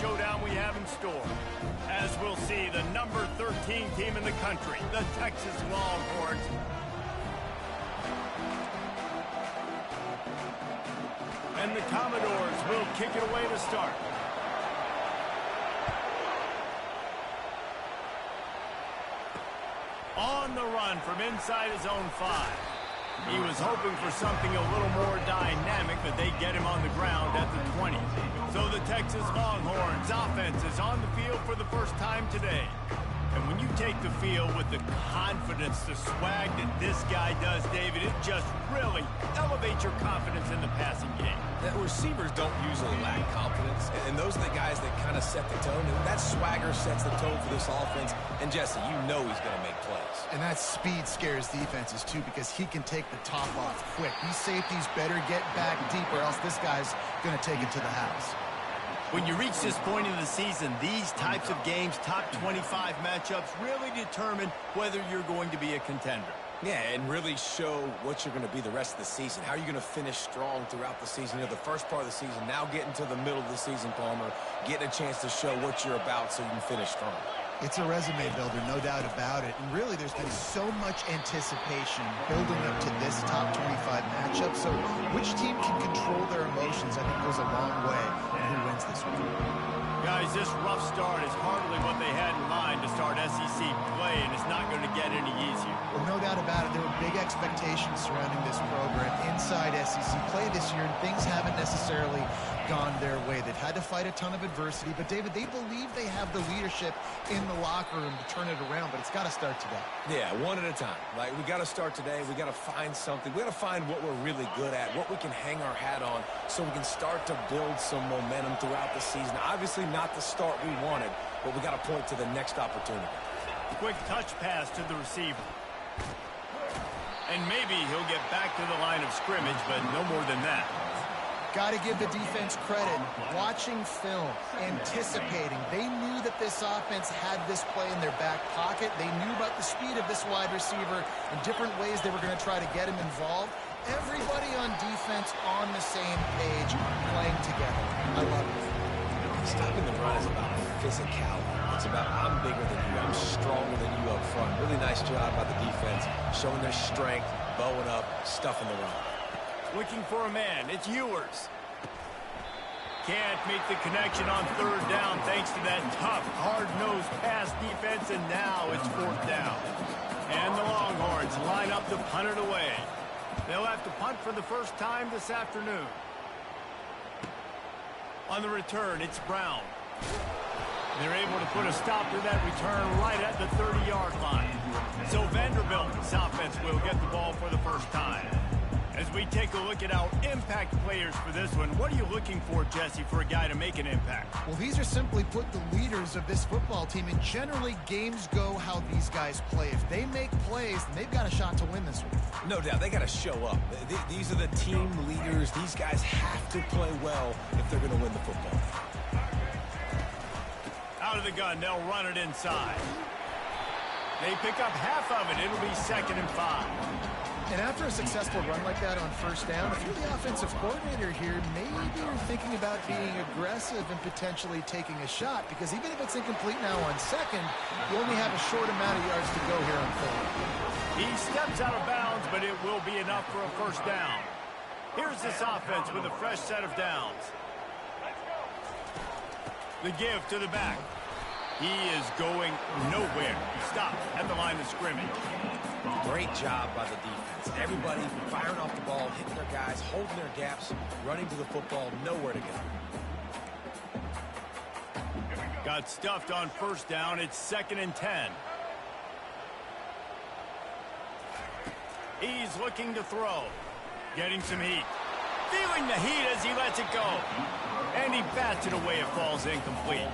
showdown we have in store. As we'll see, the number 13 team in the country, the Texas Longhorns. And the Commodores will kick it away to start. On the run from inside his own 5. He was hoping for something a little more dynamic, but they get him on the ground at the 20. So the Texas Longhorns offense is on the field for the first time today. And when you take the field with the confidence, the swag that this guy does, David, it just really elevates your confidence in the passing game. The receivers don't usually lack confidence, and those are the guys that kind of set the tone, and that swagger sets the tone for this offense. And Jesse, you know he's going to make plays. And that speed scares defenses, too, because he can take the top off quick. These safeties better get back deep, or else this guy's going to take it to the house. When you reach this point in the season, these types of games, top 25 matchups, really determine whether you're going to be a contender. Yeah, and really show what you're going to be the rest of the season. How are you going to finish strong throughout the season? You know, the first part of the season, now getting to the middle of the season, Palmer, getting a chance to show what you're about so you can finish strong. It's a resume builder, no doubt about it. And really, there's been so much anticipation building up to this top 25 matchup. So which team can control their emotions, I think, goes a long way in who wins this one. Guys, this rough start is hardly what they had in mind to start SEC play, and it's not going to get any easier. Well, no doubt about it. There were big expectations surrounding this program inside SEC play this year, and things haven't necessarily gone their way. They've had to fight a ton of adversity, but David, they believe they have the leadership in the locker room to turn it around, but it's got to start today. Yeah, one at a time. Like, we got to start today. We got to find something. We got to find what we're really good at, what we can hang our hat on, so we can start to build some momentum throughout the season. Obviously, not the start we wanted, but we got to point to the next opportunity. Quick touch pass to the receiver. And maybe he'll get back to the line of scrimmage, but no more than that. Got to give the defense credit. Watching film, anticipating. They knew that this offense had this play in their back pocket. They knew about the speed of this wide receiver and different ways they were going to try to get him involved. Everybody on defense on the same page, playing together. I love it. Stopping the run is about physicality. It's about I'm bigger than you, I'm stronger than you up front. Really nice job by the defense, showing their strength, bowing up, stuffing the run. Looking for a man, it's Ewers. Can't make the connection on third down thanks to that tough, hard-nosed pass defense, and now it's fourth down. And the Longhorns line up to punt it away. They'll have to punt for the first time this afternoon. On the return, it's Brown. They're able to put a stop to that return right at the 30-yard line. So Vanderbilt's offense will get the ball for the first time. As we take a look at our impact players for this one, what are you looking for, Jesse, for a guy to make an impact? Well, these are simply put the leaders of this football team, and generally games go how these guys play. If they make plays, then they've got a shot to win this one. No doubt, they got to show up. These are the team leaders. These guys have to play well if they're going to win the football. Out of the gun, they'll run it inside. They pick up half of it. It'll be 2nd and 5. And after a successful run like that on first down, if you're the offensive coordinator here, maybe you're thinking about being aggressive and potentially taking a shot, because even if it's incomplete now on second, you only have a short amount of yards to go here on third. He steps out of bounds, but it will be enough for a first down. Here's this offense with a fresh set of downs. The give to the back. He is going nowhere. Stop at the line of scrimmage. Great job by the defense. Everybody firing off the ball, hitting their guys, holding their gaps, running to the football, nowhere to go. Got stuffed on first down. It's 2nd and 10. He's looking to throw. Getting some heat. Feeling the heat as he lets it go. And he bats it away. It falls incomplete.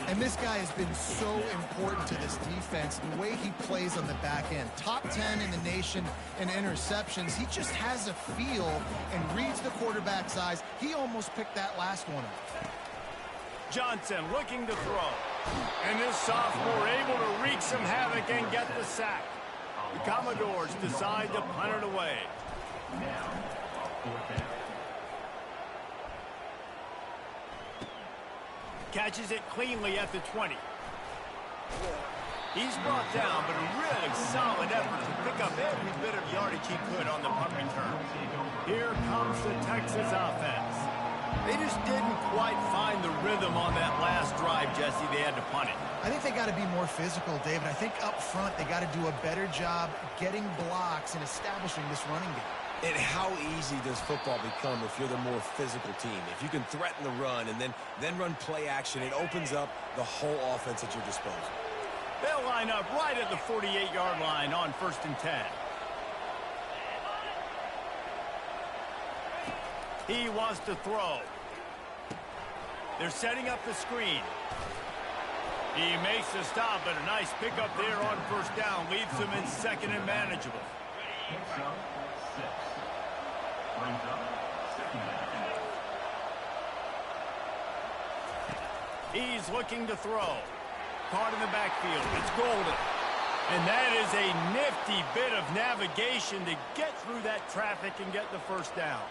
And this guy has been so important to this defense, the way he plays on the back end. Top 10 in the nation in interceptions. He just has a feel and reads the quarterback's eyes. He almost picked that last one up. Johnson looking to throw. And this sophomore able to wreak some havoc and get the sack. The Commodores decide to punt it away. Catches it cleanly at the 20. He's brought down, but a really solid effort to pick up every bit of yardage he could on the punt return. Here comes the Texas offense. They just didn't quite find the rhythm on that last drive, Jesse. They had to punt it. I think they got to be more physical, David. I think up front they got to do a better job getting blocks and establishing this running game. And how easy does football become if you're the more physical team? If you can threaten the run and then run play action, it opens up the whole offense at your disposal. They'll line up right at the 48-yard line on 1st and 10. He wants to throw. They're setting up the screen. He makes the stop, but a nice pickup there on 1st down. Leaves them in 2nd and manageable. He's looking to throw. Caught in the backfield. It's Golden. And that is a nifty bit of navigation to get through that traffic and get the 1st down.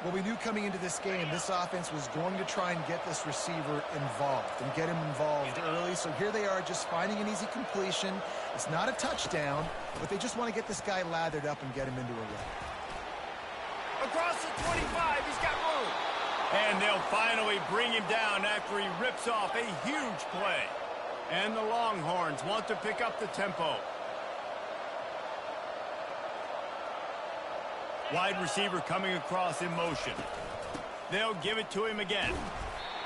Well, we knew coming into this game, this offense was going to try and get this receiver involved and get him involved early. So here they are just finding an easy completion. It's not a touchdown, but they just want to get this guy lathered up and get him into a run. Across the 25, he's got room. And they'll finally bring him down after he rips off a huge play. And the Longhorns want to pick up the tempo. Wide receiver coming across in motion. They'll give it to him again.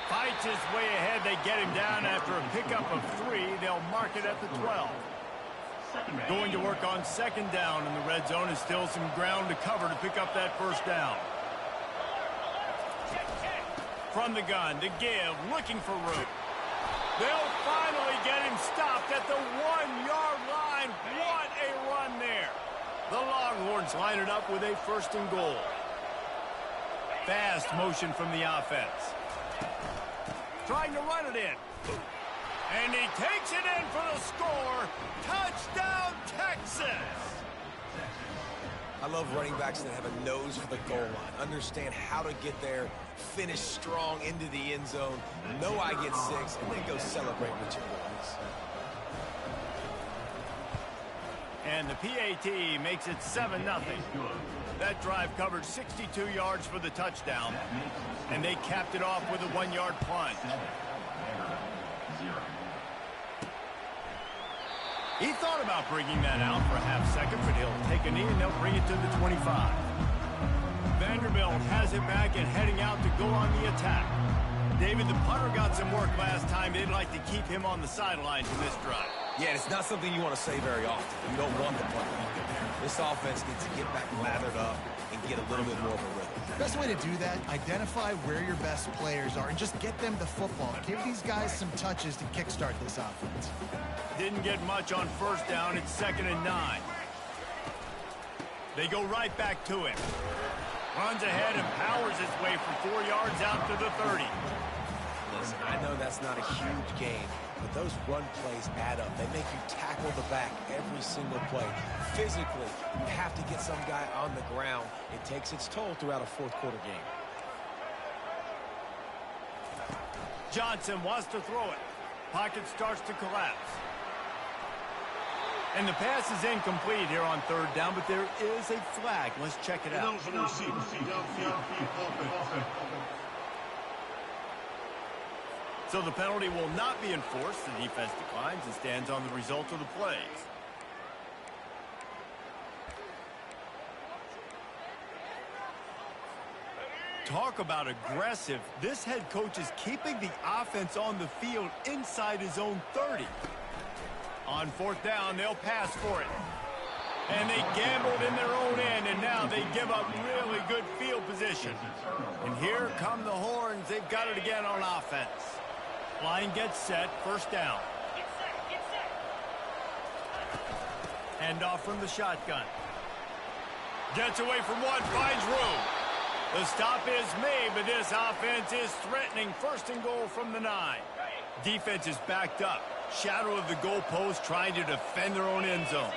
Fights his way ahead. They get him down after a pickup of 3. They'll mark it at the 12. Going to work on 2nd down in the red zone. Is still some ground to cover to pick up that 1st down. From the gun, to give, looking for room. They'll finally get him stopped at the 1-yard line. What a run there. The Longhorns line it up with a 1st and goal. Fast motion from the offense. Trying to run it in. And he takes it in for the score. Touchdown, Texas! I love running backs that have a nose for the goal line, understand how to get there, finish strong into the end zone, know I get 6, and then go celebrate with your boys. And the PAT makes it 7-0. That drive covered 62 yards for the touchdown, and they capped it off with a 1-yard plunge. He thought about bringing that out for a half second, but he'll take a knee and they'll bring it to the 25. Vanderbilt has it back and heading out to go on the attack. David, the punter got some work last time. They'd like to keep him on the sidelines in this drive. Yeah, it's not something you want to say very often. You don't want the punter out there. This offense needs to get back lathered up and get a little bit more of a rhythm. Best way to do that, identify where your best players are and just get them the football. Give these guys some touches to kickstart this offense. Didn't get much on 1st down. It's 2nd and 9. They go right back to him. Runs ahead and powers his way for 4 yards out to the 30. Listen, I know that's not a huge gain, but those run plays add up. They make you tackle the back every single play. Physically, you have to get some guy on the ground. It takes its toll throughout a 4th quarter game. Johnson wants to throw it. Pocket starts to collapse. And the pass is incomplete here on 3rd down, but there is a flag. Let's check it out. So the penalty will not be enforced. The defense declines and stands on the result of the plays. Talk about aggressive. This head coach is keeping the offense on the field inside his own 30. On 4th down, they'll pass for it. And they gambled in their own end, and now they give up really good field position. And here come the Horns. They've got it again on offense. Line gets set, 1st down. Hand off from the shotgun. Gets away from one, finds room. The stop is made, but this offense is threatening. 1st and goal from the 9. Defense is backed up. Shadow of the goalpost, trying to defend their own end zone.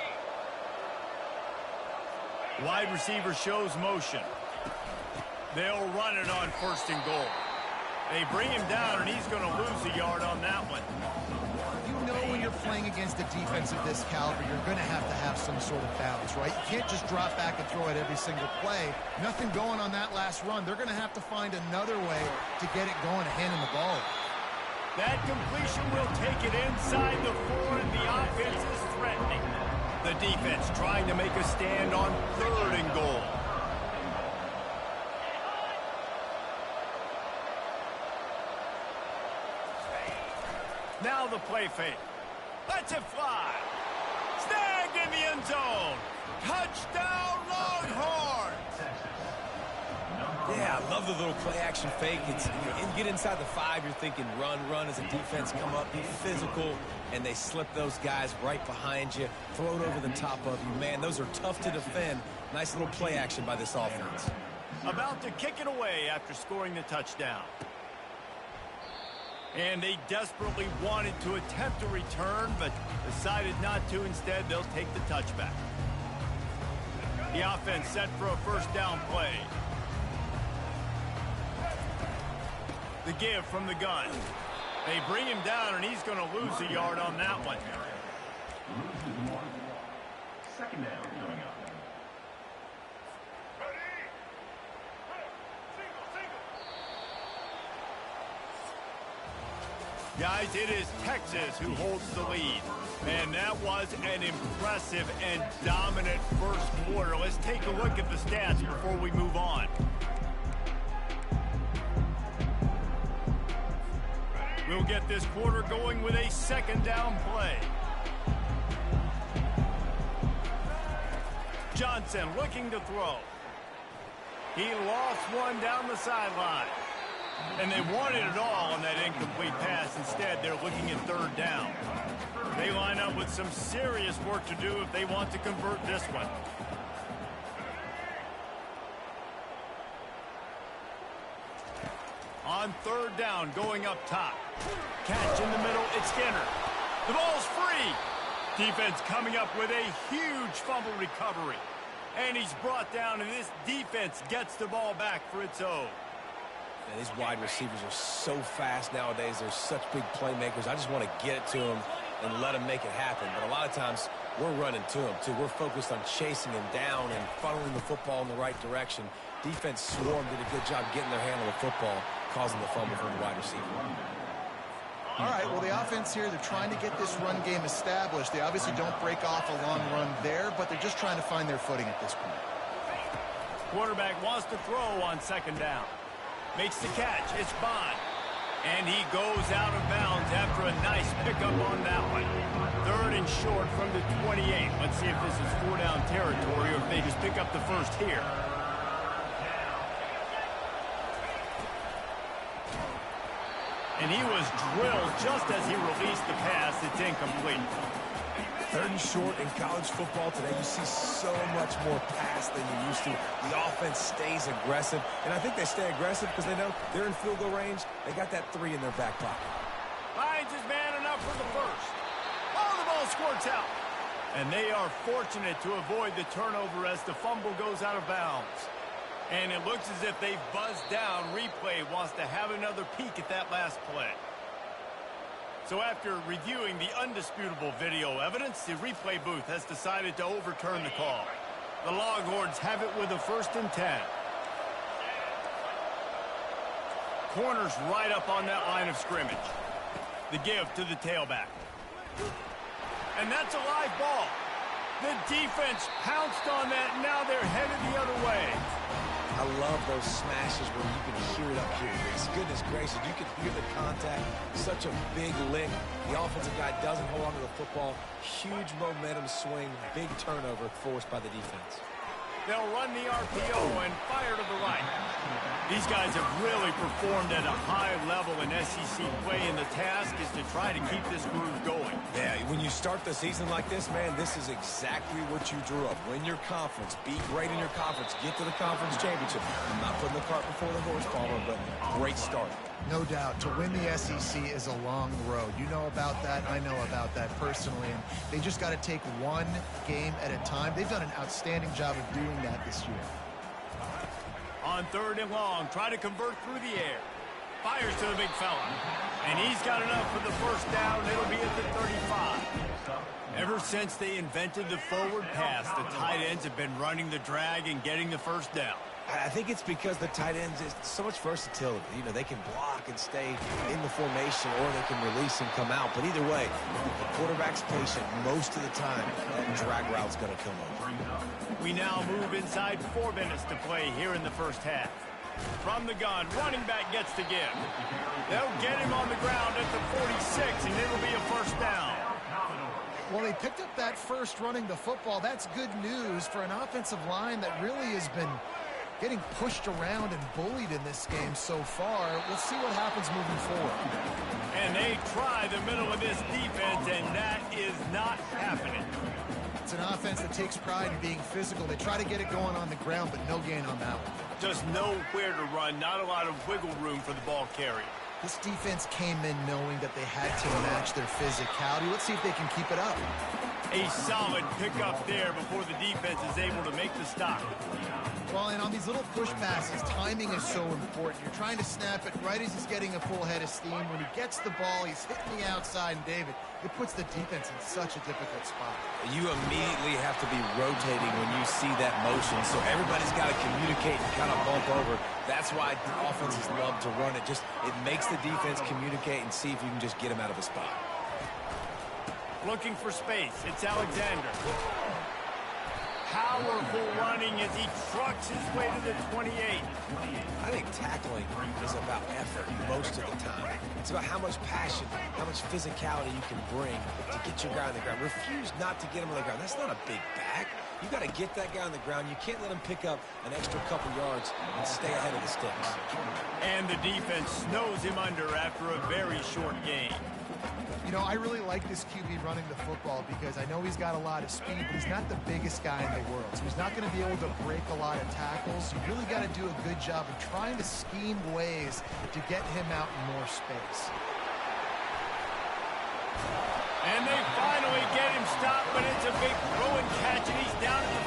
Wide receiver shows motion. They'll run it on 1st and goal. They bring him down, and he's going to lose playing against a defense of this caliber, you're going to have some sort of balance, right? You can't just drop back and throw it every single play. Nothing going on that last run. They're going to have to find another way to get it going, handing the ball. That completion will take it inside the 4, and the offense is threatening. The defense trying to make a stand on 3rd and goal. Now the play fake. Lets it fly. Snagged in the end zone. Touchdown, Longhorns! Yeah, I love the little play-action fake. It's, you get inside the 5, you're thinking run as a defense come up, be physical, and they slip those guys right behind you, throw it over the top of you. Man, those are tough to defend. Nice little play action by this offense. About to kick it away after scoring the touchdown. And they desperately wanted to attempt a return, but decided not to. Instead, they'll take the touchback. The offense set for a 1st down play. The give from the gun. They bring him down, and he's going to lose a yard on that one. 2nd down coming up. Guys, it is Texas who holds the lead. And that was an impressive and dominant first quarter. Let's take a look at the stats before we move on. We'll get this quarter going with a 2nd down play. Johnson looking to throw. He lost one down the sideline. And they wanted it all on that incomplete pass. Instead, they're looking at 3rd down. They line up with some serious work to do if they want to convert this one. On 3rd down, going up top. Catch in the middle, it's Skinner. The ball's free. Defense coming up with a huge fumble recovery. And he's brought down, and this defense gets the ball back for its own. Man, these wide receivers are so fast nowadays. They're such big playmakers. I just want to get it to them and let them make it happen. But a lot of times, we're running to them, too. We're focused on chasing him down and funneling the football in the right direction. Defense swarm did a good job getting their hand on the football, causing the fumble from the wide receiver. All right, well, the offense here, they're trying to get this run game established. They obviously don't break off a long run there, but they're just trying to find their footing at this point. Quarterback wants to throw on 2nd down. Makes the catch. It's Bond. And he goes out of bounds after a nice pickup on that one. 3rd and short from the 28. Let's see if this is 4-down territory or if they just pick up the 1st here. And he was drilled just as he released the pass. It's incomplete. 3rd and short in college football today. You see so much more pass than you used to. The offense stays aggressive, and I think they stay aggressive because they know they're in field goal range. They got that 3 in their back pocket. Finds his man enough for the 1st. Oh, the ball squirts out. And they are fortunate to avoid the turnover as the fumble goes out of bounds. And it looks as if they've buzzed down. Replay wants to have another peek at that last play. So after reviewing the undisputable video evidence, the replay booth has decided to overturn the call. The Longhorns have it with a 1st and 10. Corners right up on that line of scrimmage. The give to the tailback. And that's a live ball. The defense pounced on that, and now they're headed the other way. I love those smashes where you can hear it up here. Goodness gracious, you can hear the contact. Such a big lick. The offensive guy doesn't hold on to the football. Huge momentum swing, big turnover forced by the defense. They'll run the RPO and fire to the right. These guys have really performed at a high level in SEC play, and the task is to try to keep this groove going. Yeah, when you start the season like this, man, this is exactly what you drew up. Win your conference, be great in your conference, get to the conference championship. I'm not putting the cart before the horse, Palmer, but great start. No doubt. To win the SEC is a long road. You know about that. I know about that personally. And they just got to take one game at a time. They've done an outstanding job of doing that this year. On 3rd and long, try to convert through the air. Fires to the big fella. And he's got enough for the first down. It'll be at the 35. Ever since they invented the forward pass, the tight ends have been running the drag and getting the first down. I think it's because the tight ends is so much versatility. You know, they can block and stay in the formation, or they can release and come out. But either way, the quarterback's patient most of the time. That drag route's going to come over. We now move inside 4 minutes to play here in the first half. From the gun, running back gets to give. They'll get him on the ground at the 46, and it'll be a first down. Well, they picked up that first running the football. That's good news for an offensive line that really has been getting pushed around and bullied in this game so far. We'll see what happens moving forward. And they try the middle of this defense, and that is not happening. It's an offense that takes pride in being physical. They try to get it going on the ground, but no gain on that one. Just nowhere to run, not a lot of wiggle room for the ball carrier. This defense came in knowing that they had to match their physicality. Let's see if they can keep it up. A solid pickup there before the defense is able to make the stop. Well, and on these little push passes, timing is so important. You're trying to snap it right as he's getting a full head of steam. When he gets the ball, he's hitting the outside, and David, it puts the defense in such a difficult spot. You immediately have to be rotating when you see that motion, so everybody's got to communicate and kind of bump over. That's why offenses love to run it. It makes the defense communicate and see if you can just get him out of a spot. Looking for space. It's Alexander. Powerful running as he trucks his way to the 28. I think tackling is about effort most of the time. It's about how much passion, how much physicality you can bring to get your guy on the ground. Refuse not to get him on the ground. That's not a big back. You got to get that guy on the ground. You can't let him pick up an extra couple yards and stay ahead of the sticks. And the defense snows him under after a very short game. You know, I really like this QB running the football because I know he's got a lot of speed, but he's not the biggest guy in the world. So he's not going to be able to break a lot of tackles. You really got to do a good job of trying to scheme ways to get him out in more space. And they finally get him stopped, but it's a big throw and catch, and he's down at the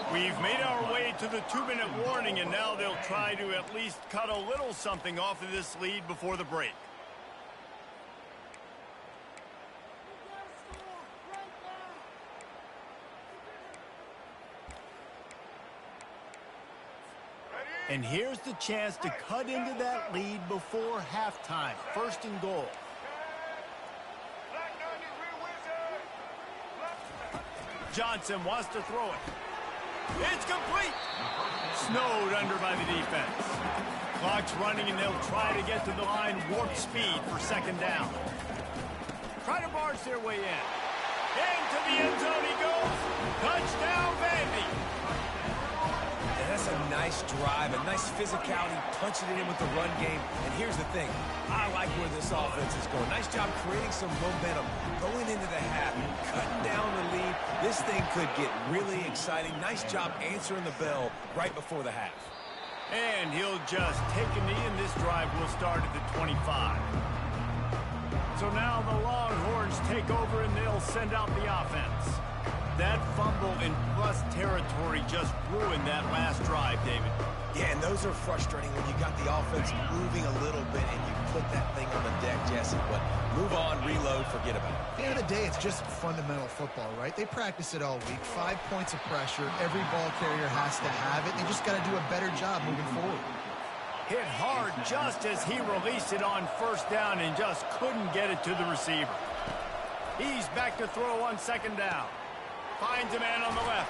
5. We've made our way to the 2-minute warning, and now they'll try to at least cut a little something off of this lead before the break. And here's the chance to cut into that lead before halftime. 1st and goal. Johnson wants to throw it. It's complete. Snowed under by the defense. Clock's running, and they'll try to get to the line warp speed for 2nd down. Try to barge their way in. Into the end zone he goes. Touchdown, Vandy. That's a nice drive, a nice physicality, punching it in with the run game. And here's the thing. I like where this offense is going. Nice job creating some momentum, going into the half, cutting down the lead. This thing could get really exciting. Nice job answering the bell right before the half. And he'll just take a knee, and this drive will start at the 25. So now the Longhorns take over, and they'll send out the offense. That fumble in plus territory just ruined that last drive, David. Yeah, and those are frustrating when you got the offense moving a little bit and you put that thing on the deck, Jesse. But move on, reload, forget about it. At the end of the day, it's just fundamental football, right? They practice it all week. 5 points of pressure. Every ball carrier has to have it. They just got to do a better job moving forward. Hit hard just as he released it on 1st down and just couldn't get it to the receiver. He's back to throw on 2nd down. Finds a man on the left.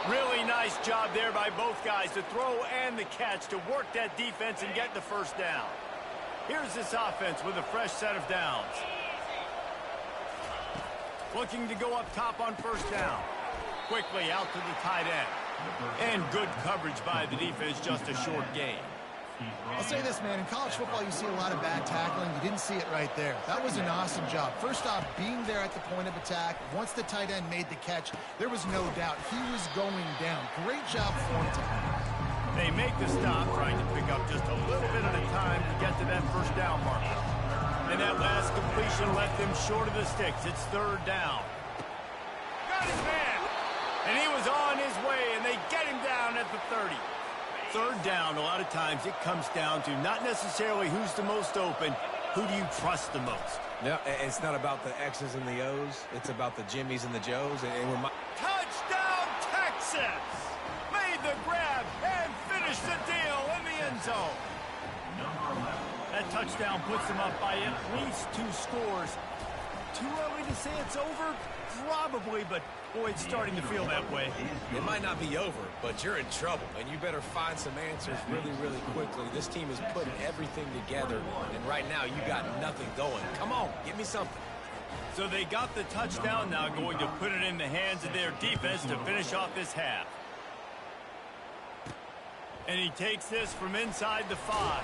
Really nice job there by both guys to throw and the catch to work that defense and get the 1st down. Here's this offense with a fresh set of downs. Looking to go up top on 1st down. Quickly out to the tight end. And good coverage by the defense, just a short gain. I'll say this, man. In college football, you see a lot of bad tackling. You didn't see it right there. That was an awesome job. First off, being there at the point of attack. Once the tight end made the catch, there was no doubt he was going down. Great job for him. They make the stop, trying to pick up just a little bit at a time to get to that 1st down mark. And that last completion left them short of the sticks. It's 3rd down. Got his man. And he was on his way, and they get him down at the 30. third down, a lot of times it comes down to not necessarily who's the most open, who do you trust the most? Yeah, it's not about the X's and the O's. It's about the Jimmies and the Joes. Touchdown, Texas! Made the grab and finished the deal in the end zone. That touchdown puts them up by at least 2 scores. Too early to say it's over? Probably, but boy, it's starting to feel that way. It might not be over, but you're in trouble, and you better find some answers really, really quickly. This team is putting everything together, and right now you got nothing going. Come on, give me something. So they got the touchdown, now going to put it in the hands of their defense to finish off this half. And he takes this from inside the 5.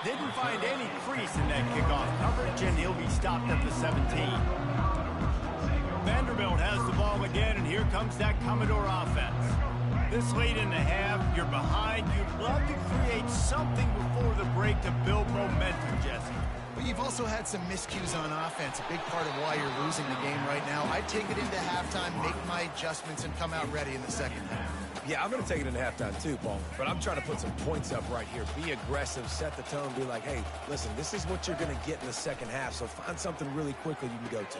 Didn't find any crease in that kickoff coverage, and he'll be stopped at the 17. Vanderbilt has the ball again, and here comes that Commodore offense. This late in the half, you're behind. You'd love to create something before the break to build momentum, Jesse. But you've also had some miscues on offense, a big part of why you're losing the game right now. I'd take it into halftime, make my adjustments, and come out ready in the second half. Yeah, I'm going to take it into halftime too, Paul. But I'm trying to put some points up right here. Be aggressive, set the tone, be like, hey, listen, this is what you're going to get in the second half, so find something really quickly you can go to.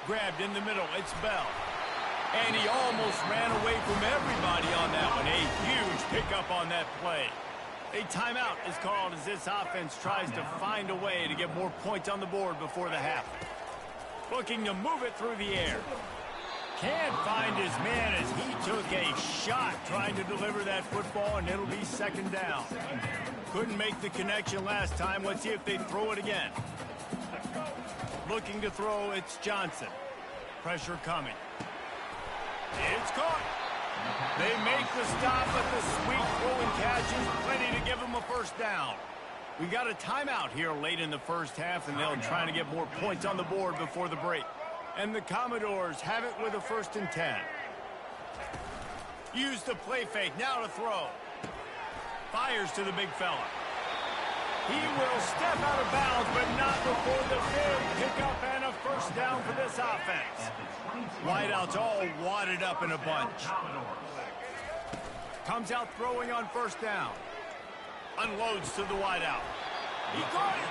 Grabbed in the middle, it's Bell. And he almost ran away from everybody on that one. A huge pickup on that play. A timeout is called as this offense tries to find a way to get more points on the board before the half. Looking to move it through the air. Can't find his man as he took a shot trying to deliver that football, and it'll be second down. Couldn't make the connection last time. Let's see if they throw it again. Looking to throw, it's Johnson. Pressure coming. It's caught. They make the stop, but the sweet throwing catch is plenty to give them a first down. We got a timeout here late in the first half, and they'll try to get more points on the board before the break. And the Commodores have it with a 1st and 10. Use the play fake, now to throw. Fires to the big fella. He will step out of bounds, but not before the big pickup and a first down for this offense. Wideouts all wadded up in a bunch. Comes out throwing on first down. Unloads to the wideout. He caught it.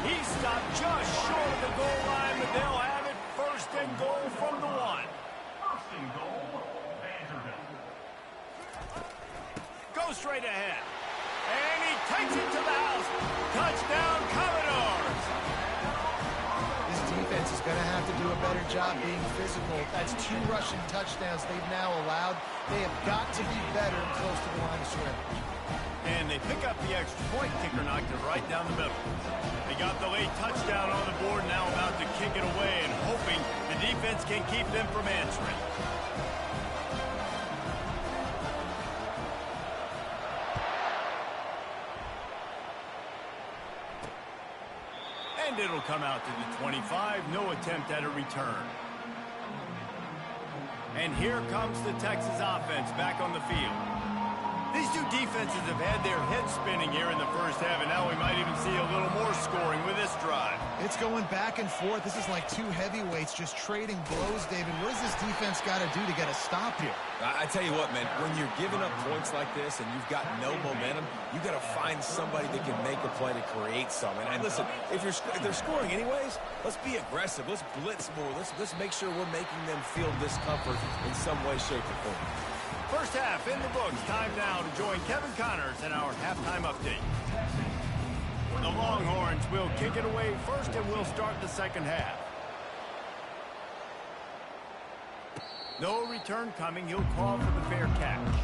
He stopped just short of the goal line, but they'll have it 1st and goal from the 1. Go straight ahead. And he takes it to the house. Touchdown, Commodores. This defense is going to have to do a better job being physical. That's 2 rushing touchdowns they've now allowed. They have got to be better close to the line of scrimmage. And they pick up the extra point. Kicker knocked it right down the middle. They got the late touchdown on the board, now about to kick it away and hoping the defense can keep them from answering. And it'll come out to the 25. No attempt at a return. And here comes the Texas offense back on the field. These two defenses have had their heads spinning here in the first half, and now we might even see a little more scoring with this drive. It's going back and forth. This is like 2 heavyweights just trading blows, David. What does this defense got to do to get a stop here? I tell you what, man, when you're giving up points like this and you've got no momentum, you got to find somebody that can make a play to create something. And listen, if they're scoring anyways, let's be aggressive. Let's blitz more. Let's make sure we're making them feel discomfort in some way, shape, or form. First half in the books. Time now to join Kevin Connors in our halftime update. The Longhorns will kick it away first, and we'll start the second half. No return coming. He'll call for the fair catch.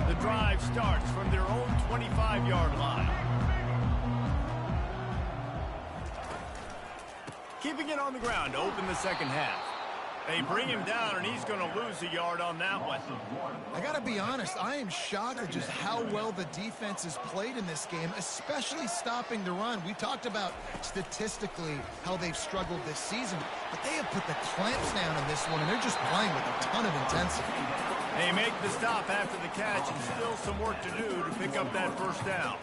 The drive starts from their own 25-yard line. Keeping it on the ground to open the second half. They bring him down, and he's going to lose a yard on that one. I got to be honest, I am shocked at just how well the defense has played in this game, especially stopping the run. We talked about statistically how they've struggled this season, but they have put the clamps down in this one, and they're just playing with a ton of intensity. They make the stop after the catch, and still some work to do to pick up that first down.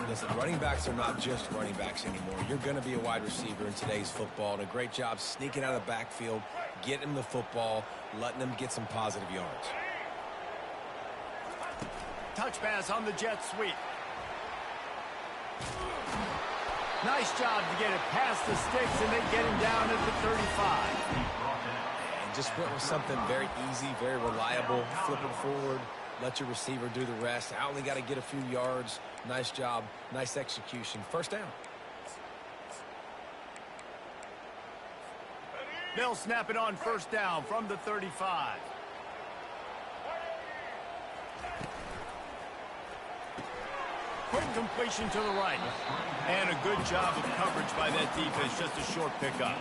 Listen, running backs are not just running backs anymore. You're going to be a wide receiver in today's football, and a great job sneaking out of the backfield, getting the football, letting them get some positive yards. touch pass on the jet sweep. Nice job to get it past the sticks, and they get him down at the 35. And just went with something very easy, very reliable. Flip it forward, let your receiver do the rest. I only got to get a few yards. Nice job, nice execution. First down. They'll snap it on first down from the 35. Quick completion to the right. And a good job of coverage by that defense. Just a short pickup.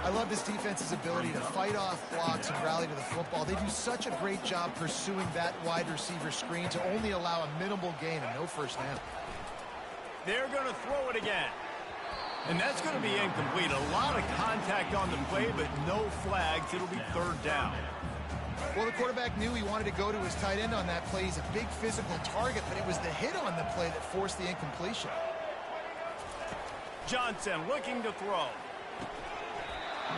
I love this defense's ability to fight off blocks and rally to the football. They do such a great job pursuing that wide receiver screen to only allow a minimal gain and no first down. They're going to throw it again. And that's going to be incomplete. A lot of contact on the play, but no flags. It'll be third down. Well, the quarterback knew he wanted to go to his tight end on that play. He's a big physical target, but it was the hit on the play that forced the incompletion. Johnson looking to throw.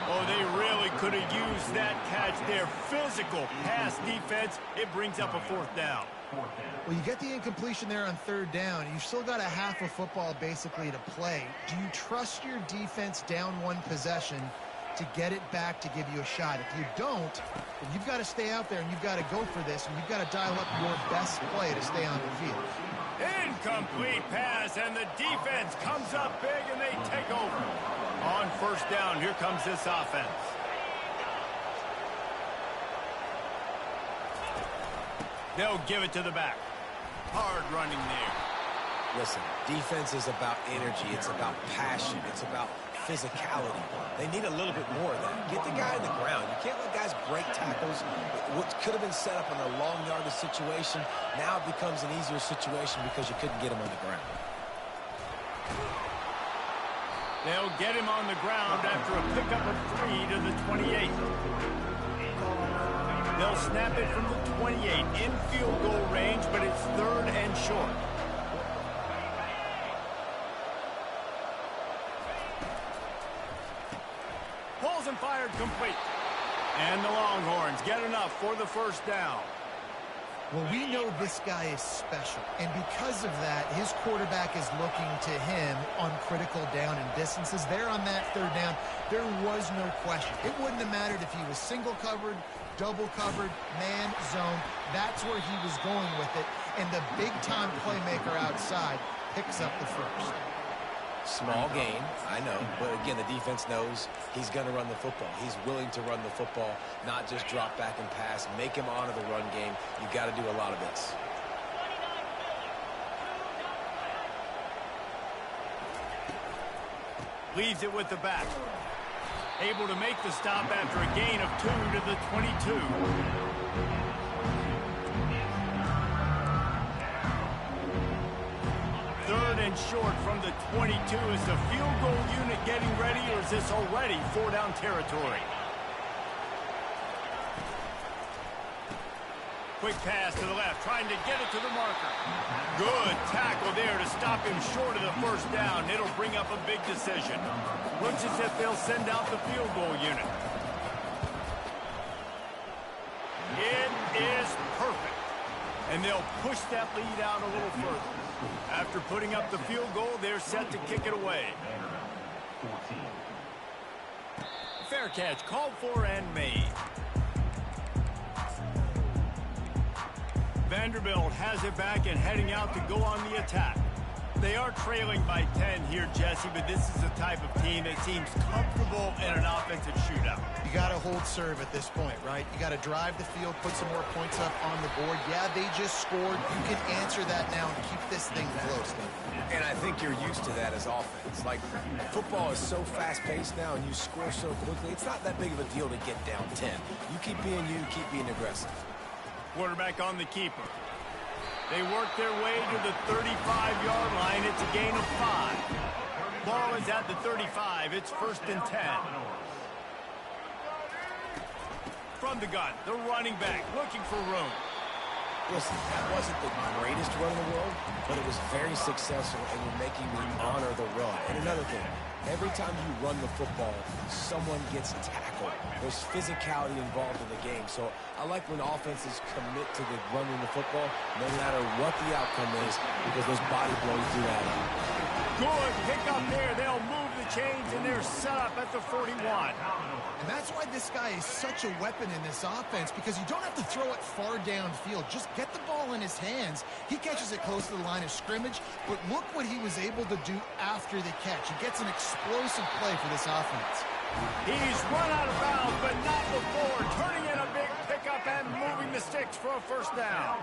Oh, they really could have used that catch there. Physical pass defense. It brings up a fourth down. Well, you get the incompletion there on third down. You've still got a half a football basically to play. Do you trust your defense down one possession to get it back to give you a shot? If you don't, then you've got to stay out there and you've got to go for this, and you've got to dial up your best play to stay on the field. Incomplete pass, and the defense comes up big, and they take over. On first down, here comes this offense. They'll give it to the back. Hard running there. Listen, defense is about energy. It's about passion. It's about physicality. They need a little bit more of that. Get the guy on the ground. You can't let guys break tackles. What could have been set up in a long yardage situation now becomes an easier situation because you couldn't get him on the ground. They'll get him on the ground after a pickup of 3 to the 28. They'll snap it from the 28 in field goal range, but it's third and short. Pulls and fired complete. And the Longhorns get enough for the first down. Well, we know this guy is special, and because of that, his quarterback is looking to him on critical down and distances. There on that third down, there was no question. It wouldn't have mattered if he was single covered, double covered, man, zone. That's where he was going with it, and the big-time playmaker outside picks up the first. Small gain, I know, but again, the defense knows he's going to run the football. He's willing to run the football, not just drop back and pass, make him honor the run game. You got to do a lot of this. Leaves it with the back. Able to make the stop after a gain of 2 to the 22. Third and short from the 22. Is the field goal unit getting ready, or is this already 4-down territory? Quick pass to the left, trying to get it to the marker. Good tackle there to stop him short of the first down. It'll bring up a big decision. Looks as if they'll send out the field goal unit. It is perfect. And they'll push that lead out a little further. After putting up the field goal, they're set to kick it away. Fair catch called for and made. Vanderbilt has it back and heading out to go on the attack. They are trailing by 10 here, Jesse, but this is the type of team that seems comfortable in an offensive shootout. You got to hold serve at this point, right? You got to drive the field, put some more points up on the board. Yeah, they just scored. You can answer that now and keep this thing close. And I think you're used to that as offense. Like, football is so fast-paced now and you score so quickly, it's not that big of a deal to get down 10. You keep being you, keep being aggressive. Quarterback on the keeper. They work their way to the 35-yard line. It's a gain of 5. Ball is at the 35. It's first and 10. From the gun, the running back looking for room. Listen, that wasn't the greatest run in the world, but it was very successful, and you're making me honor the run. And another thing, every time you run the football, someone gets tackled. There's physicality involved in the game. So I like when offenses commit to the running the football, no matter what the outcome is, because those body blows do that. Good pick up there. They'll move the chains, and they're set up at the 41. And that's why this guy is such a weapon in this offense, because you don't have to throw it far downfield. Just get the ball in his hands. He catches it close to the line of scrimmage, but look what he was able to do after the catch. He gets an explosive play for this offense. He's run out of bounds, but not before. Turning in a big pickup and moving the sticks for a first down.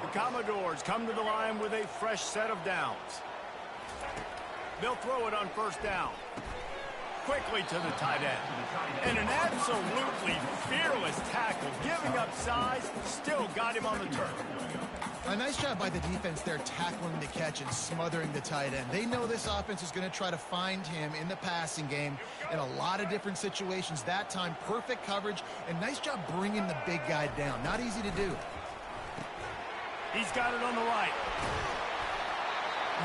The Commodores come to the line with a fresh set of downs. They'll throw it on first down. Quickly to the tight end. And an absolutely fearless tackle. Giving up size, still got him on the turf. A nice job by the defense there, tackling the catch and smothering the tight end. They know this offense is going to try to find him in the passing game in a lot of different situations. That time, perfect coverage, and nice job bringing the big guy down. Not easy to do. He's got it on the right.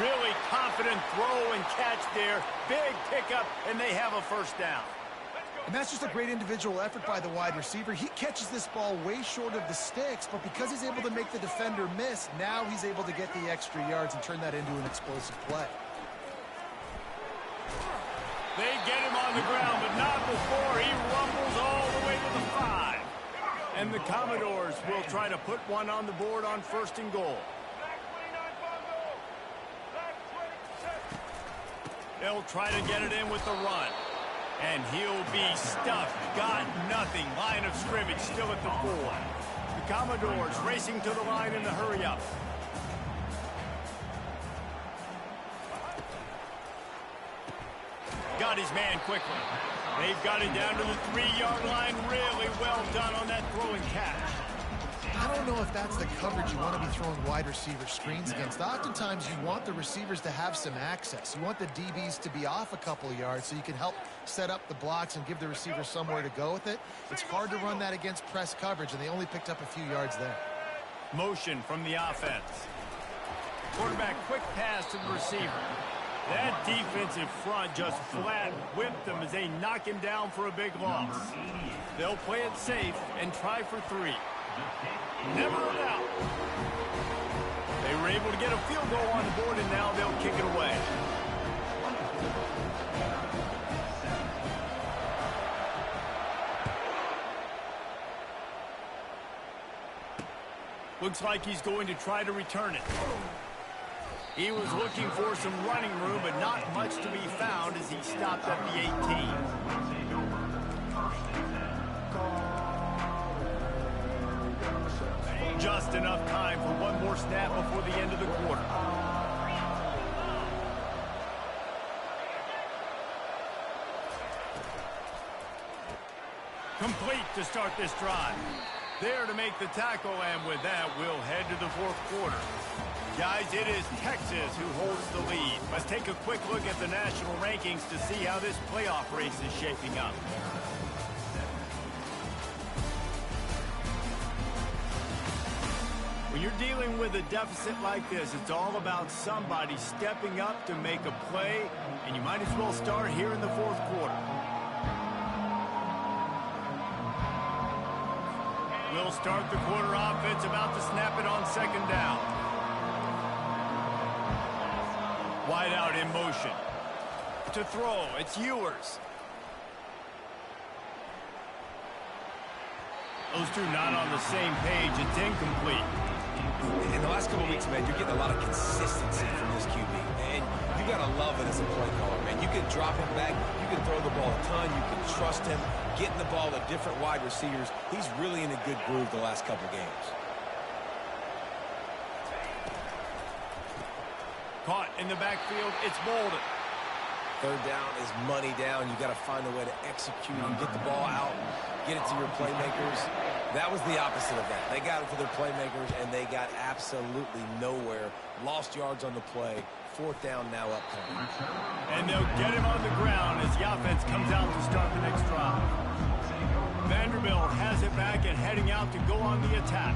Really confident throw and catch there. Big pickup, and they have a first down. And that's just a great individual effort by the wide receiver. He catches this ball way short of the sticks, but because he's able to make the defender miss, now he's able to get the extra yards and turn that into an explosive play. They get him on the ground, but not before he rumbles all the way to the 5. And the Commodores will try to put one on the board on first and goal. They'll try to get it in with the run. And he'll be stuffed. Got nothing. Line of scrimmage still at the 4. The Commodores racing to the line in the hurry-up. Got his man quickly. They've got it down to the 3-yard line. Really well done on that throw and catch. I don't know if that's the coverage you want to be throwing wide receiver screens against. Oftentimes, you want the receivers to have some access. You want the DBs to be off a couple of yards so you can help set up the blocks and give the receiver somewhere to go with it. It's hard to run that against press coverage, and they only picked up a few yards there. Motion from the offense. Quarterback quick pass to the receiver. That defensive front just flat whipped them as they knock him down for a big loss. They'll play it safe and try for 3. Never a doubt. They were able to get a field goal on the board, and now they'll kick it away. Looks like he's going to try to return it. He was looking for some running room, but not much to be found as he stopped at the 18. Just enough time for one more snap before the end of the quarter. Complete to start this drive. There to make the tackle, and with that, we'll head to the 4th quarter. Guys, it is Texas who holds the lead. Let's take a quick look at the national rankings to see how this playoff race is shaping up. When you're dealing with a deficit like this, it's all about somebody stepping up to make a play, and you might as well start here in the 4th quarter. We'll start the quarter offense, about to snap it on 2nd down. Wide out in motion. To throw, it's Ewers. Those two not on the same page. It's incomplete. In the last couple of weeks, man, you're getting a lot of consistency from this QB. And you got to love it as a play caller, man. You can drop him back. You can throw the ball a ton. You can trust him. Getting the ball to different wide receivers. He's really in a good groove the last couple games. Caught in the backfield. It's Bolden. 3rd down is money down. You got to find a way to execute and get the ball out, get it to your playmakers. That was the opposite of that. They got it to their playmakers, and they got absolutely nowhere. Lost yards on the play. 4th down now upcoming. And they'll get him on the ground as the offense comes out to start the next drive. Vanderbilt has it back and heading out to go on the attack.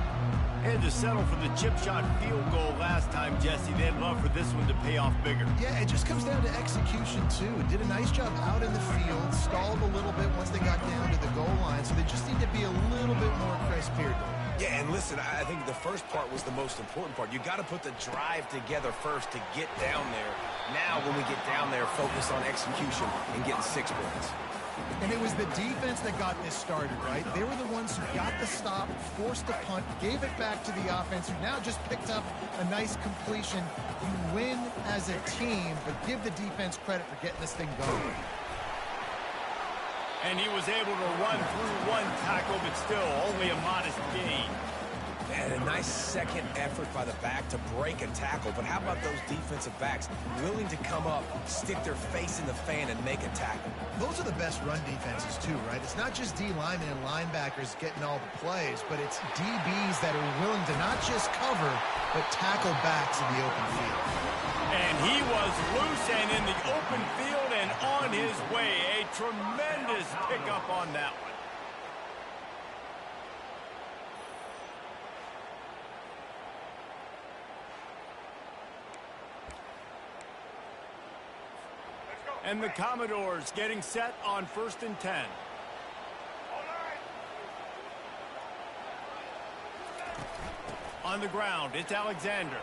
They had to settle for the chip shot field goal last time, Jesse. They'd love for this one to pay off bigger. Yeah, it just comes down to execution, too. Did a nice job out in the field, stalled a little bit once they got down to the goal line, so they just need to be a little bit more crisp here. Yeah, and listen, I think the first part was the most important part. You got to put the drive together first to get down there. Now, when we get down there, focus on execution and getting 6 points. And it was the defense that got this started, right? They were the ones who got the stop, forced the punt, gave it back to the offense, who now just picked up a nice completion. You win as a team, but give the defense credit for getting this thing going. And he was able to run through one tackle, but still only a modest gain. And a nice second effort by the back to break a tackle. But how about those defensive backs willing to come up, stick their face in the fan, and make a tackle? Those are the best run defenses, too, right? It's not just D linemen and linebackers getting all the plays, but it's DBs that are willing to not just cover, but tackle backs in the open field. And he was loose and in the open field and on his way. A tremendous pickup on that one. And the Commodores getting set on 1st and 10. On the ground, it's Alexander.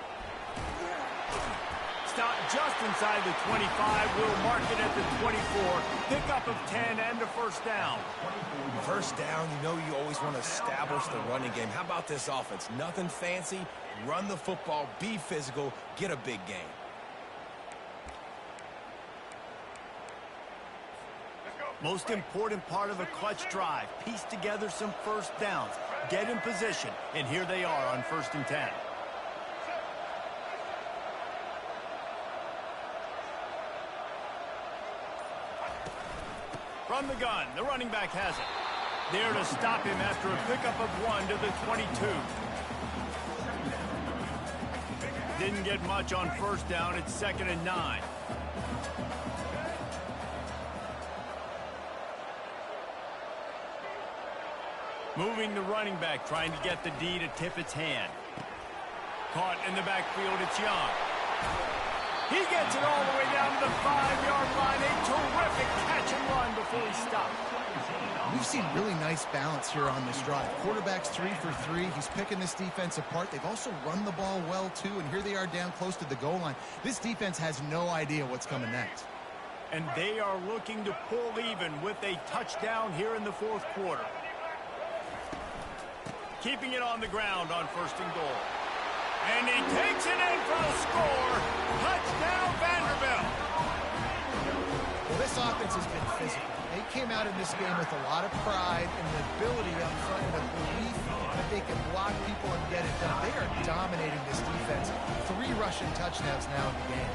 Stopped just inside the 25. We'll mark it at the 24. Pickup of 10 and a first down. First down, you know you always want to establish the running game. How about this offense? Nothing fancy. Run the football, be physical, get a big gain. Most important part of a clutch drive. Piece together some first downs. Get in position. And here they are on 1st and 10. From the gun, the running back has it. There to stop him after a pickup of 1 to the 22. Didn't get much on first down. It's 2nd and 9. Moving the running back, trying to get the D to tip its hand. Caught in the backfield, it's Young. He gets it all the way down to the 5-yard line. A terrific catch and run before he stopped. We've seen really nice balance here on this drive. Quarterback's 3 for 3. He's picking this defense apart. They've also run the ball well, too, and here they are down close to the goal line. This defense has no idea what's coming next. And they are looking to pull even with a touchdown here in the 4th quarter. Keeping it on the ground on 1st and goal. And he takes it in for a score. Touchdown, Vanderbilt. Well, this offense has been physical. They came out in this game with a lot of pride and the ability up front and the belief that they can block people and get it done. They are dominating this defense. 3 rushing touchdowns now in the game.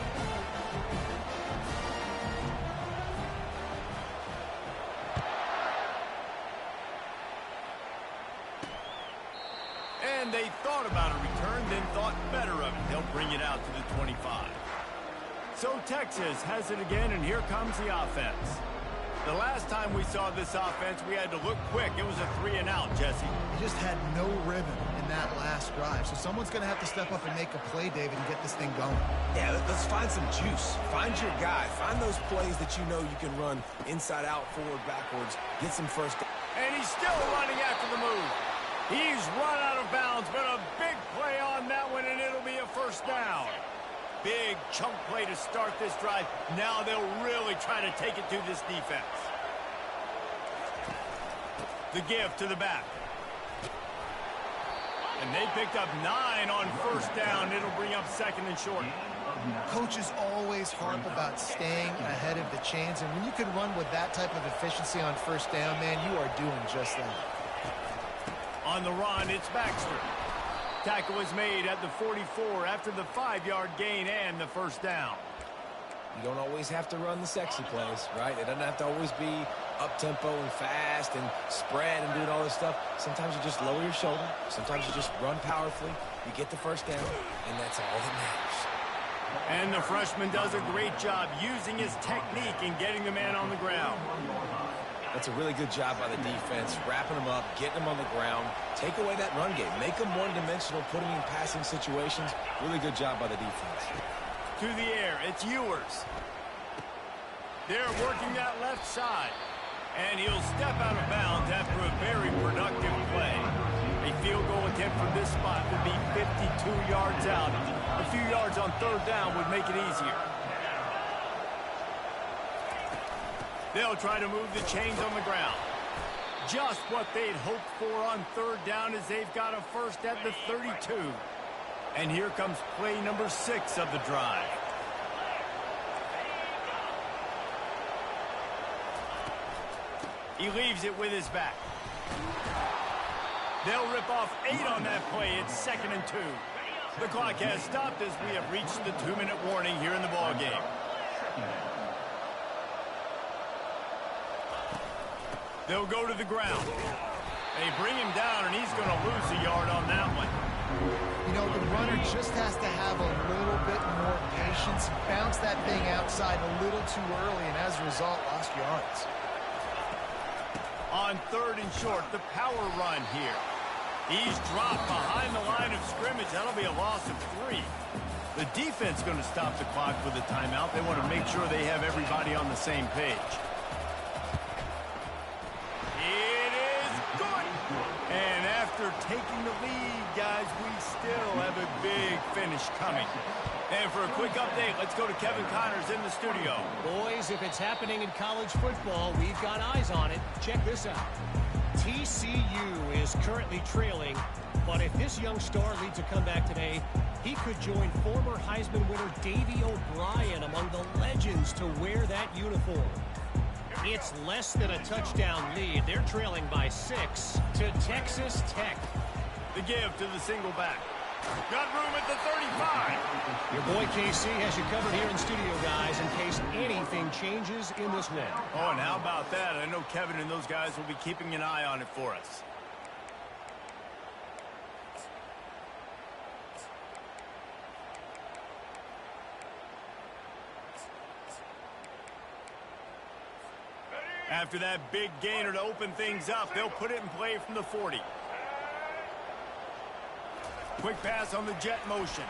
And they thought about a return, then thought better of it. They'll bring it out to the 25. So Texas has it again, and here comes the offense. The last time we saw this offense, we had to look quick. It was a 3 and out, Jesse. They just had no rhythm in that last drive. So someone's going to have to step up and make a play, David, and get this thing going. Yeah, let's find some juice. Find your guy. Find those plays that you know you can run inside out, forward, backwards. Get some first down. And he's still running after the move. He's run out of bounds, but a big play on that one, and it'll be a first down. Big chunk play to start this drive. Now they'll really try to take it to this defense. The give to the back. And they picked up 9 on first down. It'll bring up 2nd and short. Coaches always harp about staying ahead of the chains, and when you can run with that type of efficiency on first down, man, you are doing just that. On the run, it's Baxter. Tackle is made at the 44 after the 5-yard gain and the first down. You don't always have to run the sexy plays, right? It doesn't have to always be up-tempo and fast and spread and doing all this stuff. Sometimes you just lower your shoulder. Sometimes you just run powerfully. You get the first down, and that's all that matters. And the freshman does a great job using his technique and getting the man on the ground. That's a really good job by the defense, wrapping them up, getting them on the ground, take away that run game, make them one-dimensional, put them in passing situations. Really good job by the defense. To the air, it's Ewers. They're working that left side. And he'll step out of bounds after a very productive play. A field goal attempt from this spot would be 52 yards out. A few yards on third down would make it easier. They'll try to move the chains on the ground. Just what they'd hoped for on third down as they've got a first at the 32. And here comes play number 6 of the drive. He leaves it with his back. They'll rip off 8 on that play. It's 2nd and 2. The clock has stopped as we have reached the 2-minute warning here in the ballgame. They'll go to the ground. They bring him down, and he's going to lose a yard on that one. You know, the runner just has to have a little bit more patience. Bounce that thing outside a little too early, and as a result, lost yards. On 3rd and short, the power run here. He's dropped behind the line of scrimmage. That'll be a loss of 3. The defense going to stop the clock with a timeout. They want to make sure they have everybody on the same page. It is good. And after taking the lead, guys, we still have a big finish coming. And for a quick update, let's go to Kevin Connors in the studio. Boys, if it's happening in college football, we've got eyes on it. Check this out. TCU is currently trailing, but if this young star leads a comeback today, he could join former Heisman winner Davey O'Brien among the legends to wear that uniform. It's less than a touchdown lead. They're trailing by 6 to Texas Tech. The give to the single back. Got room at the 35. Your boy KC has you covered here in studio, guys, in case anything changes in this one. Oh, and how about that? I know Kevin and those guys will be keeping an eye on it for us. After that big gainer to open things up, they'll put it in play from the 40. Quick pass on the jet motion.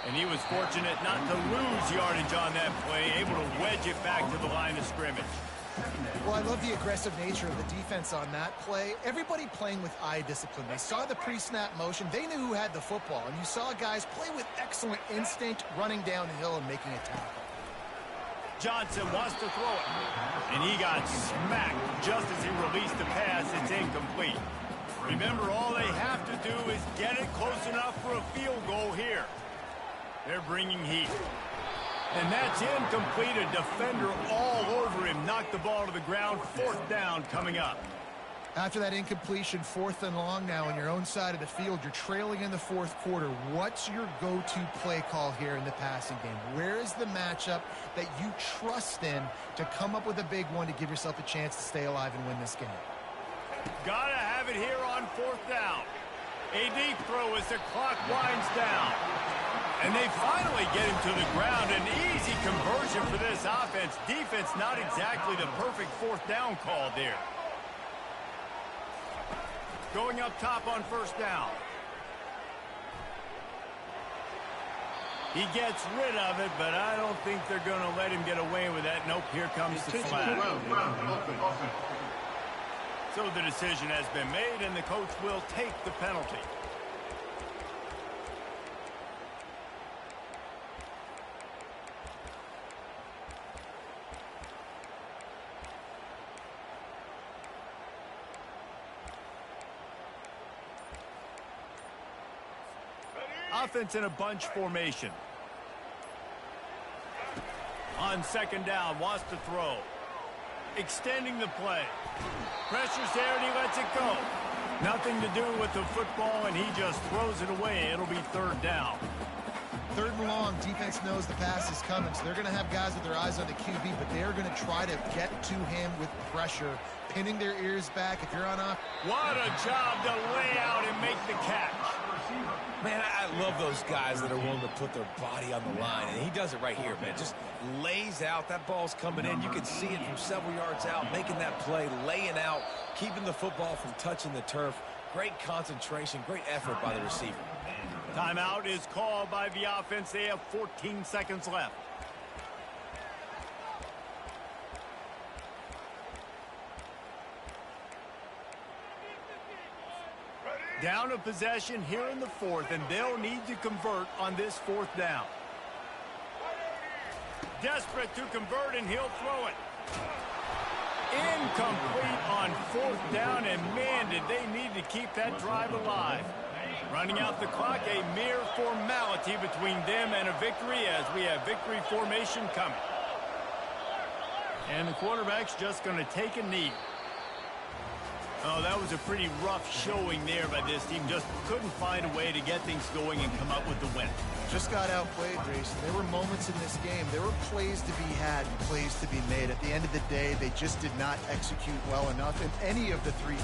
And he was fortunate not to lose yardage on that play, able to wedge it back to the line of scrimmage. Well, I love the aggressive nature of the defense on that play. Everybody playing with eye discipline. They saw the pre-snap motion. They knew who had the football. And you saw guys play with excellent instinct, running downhill and making a tackle. Johnson wants to throw it. And he got smacked just as he released the pass. It's incomplete. Remember, all they have to do is get it close enough for a field goal here. They're bringing heat. And that's incomplete. A defender all over him. Knocked the ball to the ground. 4th down coming up. After that incompletion, 4th and long now on your own side of the field, you're trailing in the 4th quarter. What's your go-to play call here in the passing game? Where is the matchup that you trust in to come up with a big one to give yourself a chance to stay alive and win this game? Gotta have it here on 4th down. A deep throw as the clock winds down. And they finally get him to the ground. An easy conversion for this offense. Defense not exactly the perfect 4th down call there. Going up top on 1st down. He gets rid of it, but I don't think they're going to let him get away with that. Nope, here comes the flag. So the decision has been made, and the coach will take the penalty. Offense in a bunch formation. On 2nd down, wants to throw. Extending the play. Pressure's there, and he lets it go. Nothing to do with the football, and he just throws it away. It'll be 3rd down. 3rd and long, defense knows the pass is coming, so they're going to have guys with their eyes on the QB, but they're going to try to get to him with pressure, pinning their ears back. If you're on off. What a job to lay out and make the catch. Man, I love those guys that are willing to put their body on the line, and he does it right here, man. Just lays out. That ball's coming in. You can see it from several yards out, making that play, laying out, keeping the football from touching the turf. Great concentration, great effort by the receiver. Timeout is called by the offense. They have 14 seconds left. Down a possession here in the fourth, and they'll need to convert on this fourth down. Desperate to convert, and he'll throw it. Incomplete on fourth down, and man, did they need to keep that drive alive. Running out the clock, a mere formality between them and a victory as we have victory formation coming. And the quarterback's just going to take a knee. Oh, that was a pretty rough showing there by this team. Just couldn't find a way to get things going and come up with the win. Just got outplayed, Grayson. There were moments in this game. There were plays to be had and plays to be made. At the end of the day, they just did not execute well enough in any of the three.